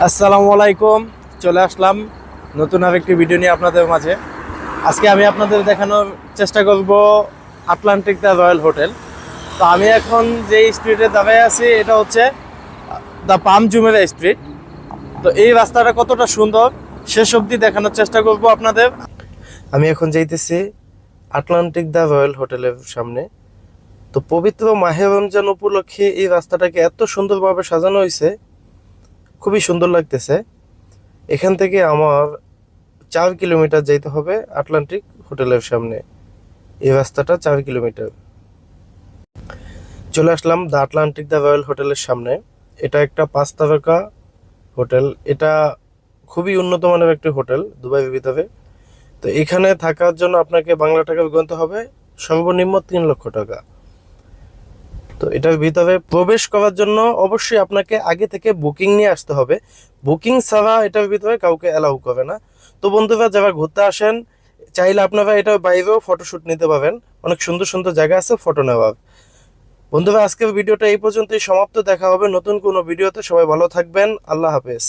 আসসালামু আলাইকুম। চলে আসলাম নতুন আরেকটি ভিডিও নিয়ে আপনাদের মাঝে। আজকে আমি আপনাদের দেখানোর চেষ্টা করব আটলান্টিক দ্য রয়্যাল হোটেল। তো আমি এখন যে স্ট্রিটে দাঁড়িয়ে আছি এটা হচ্ছে দ্য পাম জুমেরা স্ট্রিট। তো এই রাস্তাটা কতটা সুন্দর শেষ অবধি দেখানোর চেষ্টা করব আপনাদের। আমি এখন যাইতেছি আটলান্টিক দ্য রয়্যাল হোটেলের সামনে। তো পবিত্র মাহে রমজান উপলক্ষে এই রাস্তাটাকে এত সুন্দরভাবে সাজানো হয়েছে, খুবই সুন্দর লাগতেছে। এখান থেকে আমার 4 কিলোমিটার যাইতে হবে আটলান্টিক হোটেলের সামনে। এই রাস্তাটা 4 কিলোমিটার। চলে আসলাম দ্য আটলান্টিক দ্য রয়্যাল হোটেলের সামনে। এটা একটা 5 তারকা হোটেল। এটা খুবই উন্নত মানের একটি হোটেল দুবাইয়ের ভিতরে। তো এখানে থাকার জন্য আপনাকে বাংলা টাকা গুনতে হবে সর্বনিম্ন 3 লক্ষ টাকা। তো এটার ভিতরে প্রবেশ করার জন্য অবশ্যই আপনাকে আগে থেকে বুকিং নিয়ে আসতে হবে। বুকিং ছাড়া এটার ভিতরে কাউকে অ্যালাউ করে না। তো বন্ধুরা, যারা ঘুরতে আসেন চাইলে আপনারা এটার বাইরেও ফটোশ্যুট নিতে পারেন। অনেক সুন্দর সুন্দর জায়গা আছে ফটো নেওয়ার। বন্ধুরা, আজকের ভিডিওটা এই পর্যন্তই সমাপ্ত। দেখা হবে নতুন কোনো ভিডিওতে। সবাই ভালো থাকবেন। আল্লাহ হাফেজ।